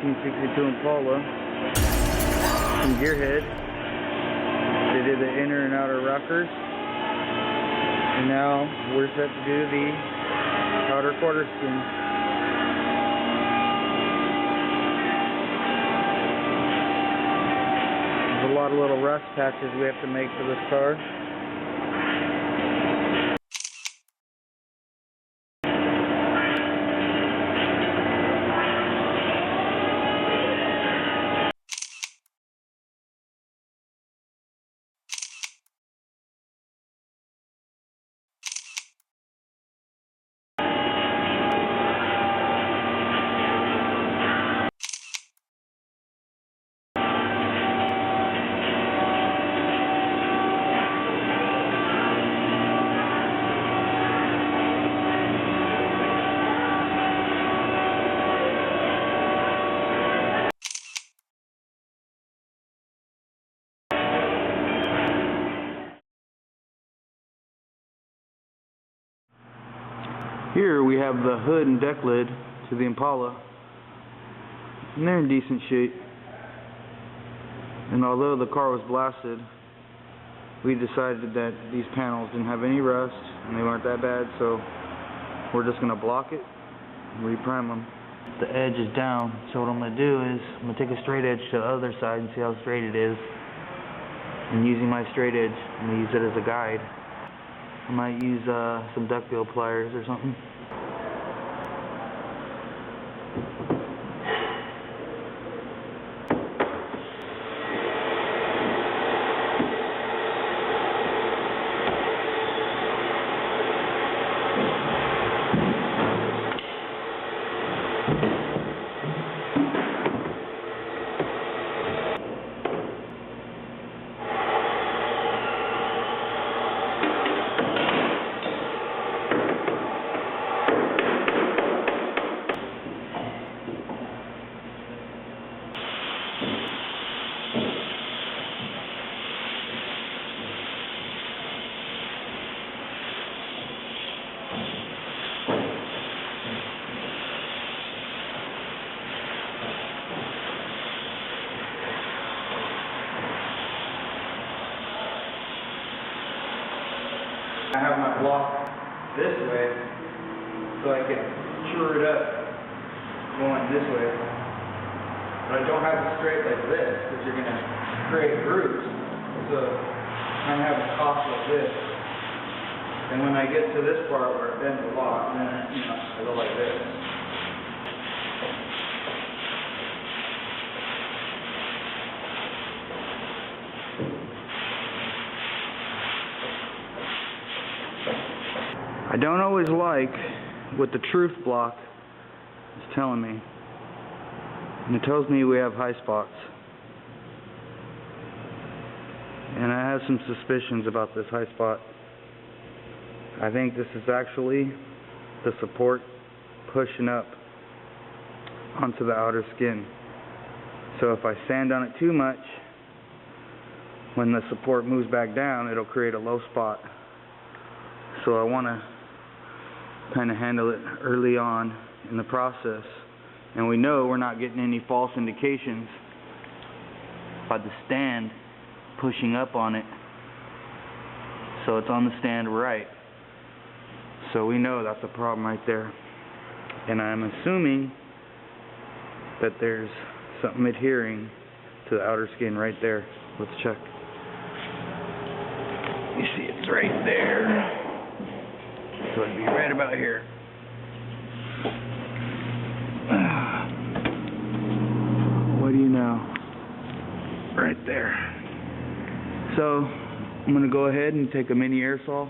1962 Impala, some gearhead. They did the inner and outer rockers, and now we're set to do the outer quarter skin. There's a lot of little rust patches we have to make for this car. Here we have the hood and deck lid to the Impala, and they're in decent shape. And although the car was blasted, we decided that these panels didn't have any rust and they weren't that bad, so we're just going to block it and reprime them. The edge is down, so what I'm going to do is I'm going to take a straight edge to the other side and see how straight it is. And using my straight edge, I'm going to use it as a guide. I might use some duckbill pliers or something. I have my block this way so I can shore it up going this way. But I don't have it straight like this because you're going to create grooves. So I'm having it off like this. And when I get to this part where it bends a lot, then I go like this. I don't always like what the truth block is telling me. And it tells me we have high spots. And I have some suspicions about this high spot. I think this is actually the support pushing up onto the outer skin. So if I sand on it too much, when the support moves back down, it'll create a low spot. So I want to kind of handle it early on in the process, and we know we're not getting any false indications by the stand pushing up on it, so it's on the stand right, so we know that's a problem right there. And I'm assuming that there's something adhering to the outer skin right there. Let's check. You see it's right there. So it'd be right about here. What do you know? Right there. So I'm going to go ahead and take a mini air saw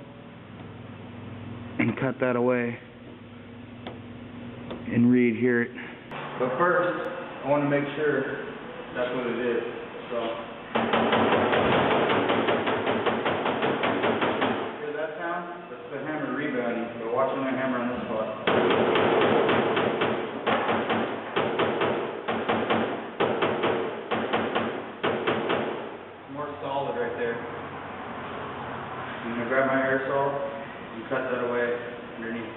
and cut that away and re-adhere it. But first, I want to make sure that's what it is. So. So watch when I hammer on this spot. More solid right there. I'm going to grab my air saw and cut that away underneath.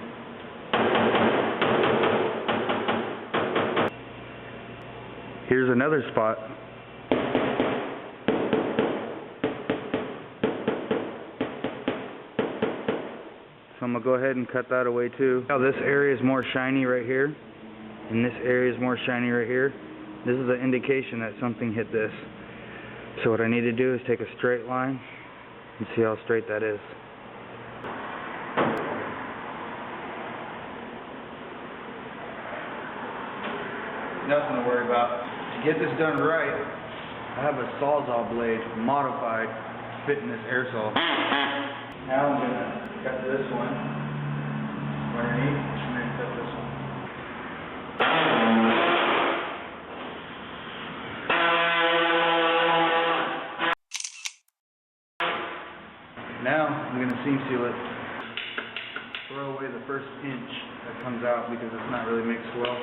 Here's another spot. So I'm going to go ahead and cut that away too. Now this area is more shiny right here, and this area is more shiny right here. This is an indication that something hit this. So what I need to do is take a straight line and see how straight that is. Nothing to worry about. To get this done right, I have a sawzall blade modified to fit in this air saw. Now I'm going to cut this one underneath and then cut this one. Now I'm going to seam seal it. Throw away the first inch that comes out because it's not really mixed well.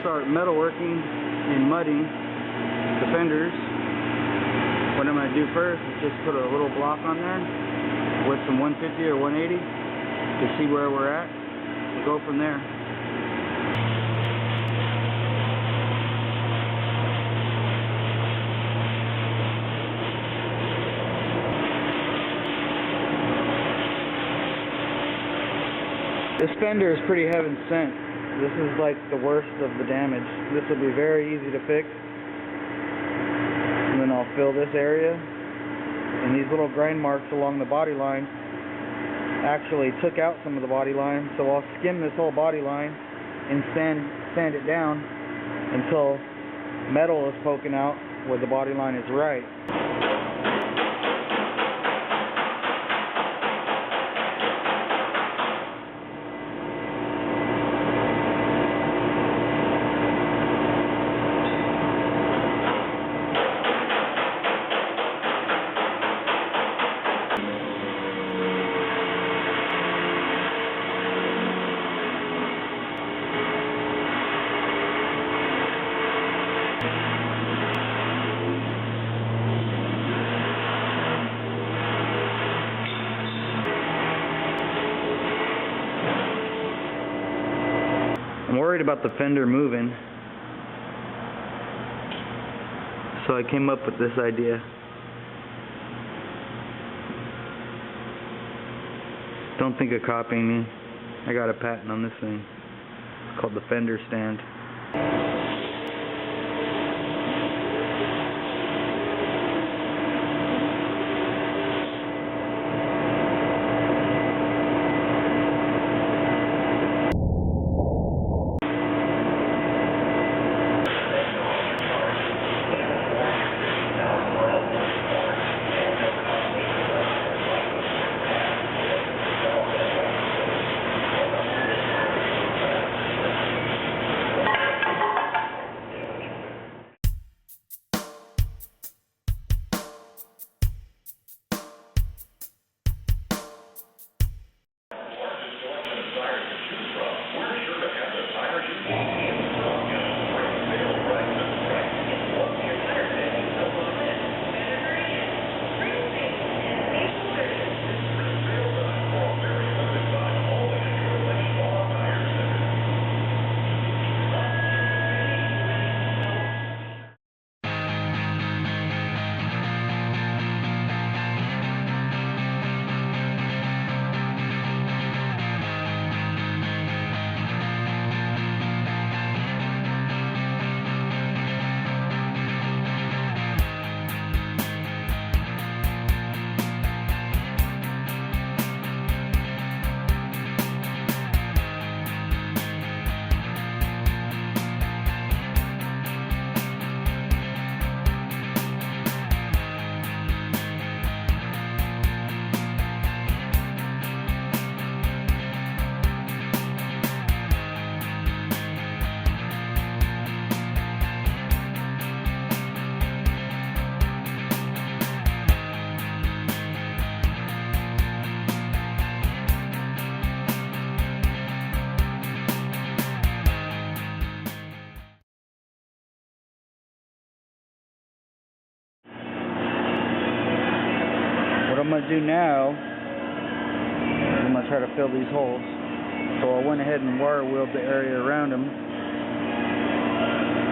Start metalworking and mudding the fenders. What I'm going to do first is just put a little block on there with some 150 or 180 to see where we're at and go from there. This fender is pretty heaven sent. This is like the worst of the damage. This will be very easy to fix. And then I'll fill this area. And these little grind marks along the body line actually took out some of the body line. So I'll skim this whole body line and sand it down until metal is poking out where the body line is right. I'm worried about the fender moving, so I came up with this idea. Don't think of copying me. I got a patent on this thing. It's called the fender stand. I'm going to do now is I'm going to try to fill these holes. So I went ahead and wire wheeled the area around them.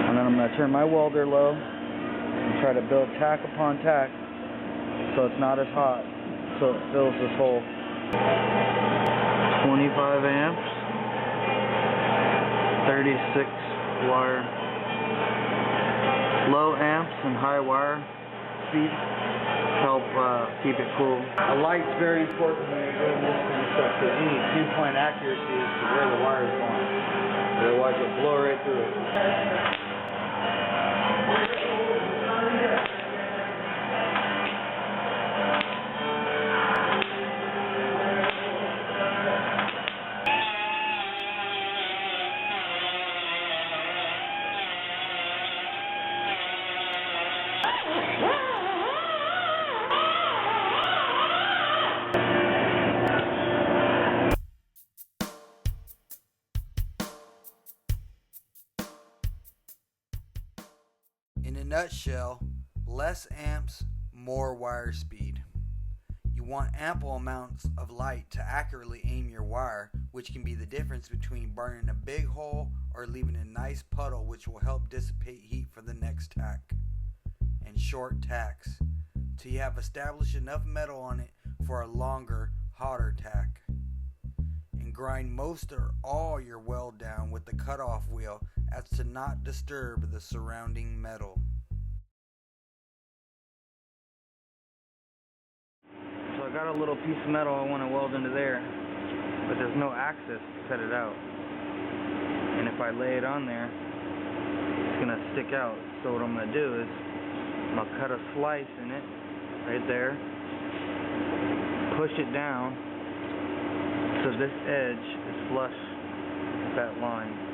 And then I'm going to turn my welder low and try to build tack upon tack so it's not as hot, so it fills this hole. 25 amps, 36 wire. Low amps and high wire speed help keep it cool. A light's very important when you're doing this kind of stuff because you need pinpoint accuracy as to where the wire is going. Otherwise it'll blow right through it. In a nutshell, less amps, more wire speed. You want ample amounts of light to accurately aim your wire, which can be the difference between burning a big hole or leaving a nice puddle, which will help dissipate heat for the next tack. And short tacks, till you have established enough metal on it for a longer, hotter tack. And grind most or all your weld down with the cutoff wheel as to not disturb the surrounding metal. So I got a little piece of metal I want to weld into there, but there's no access to cut it out. And if I lay it on there, it's going to stick out. So what I'm going to do is I'm going to cut a slice in it, right there, push it down so this edge is flush with that line.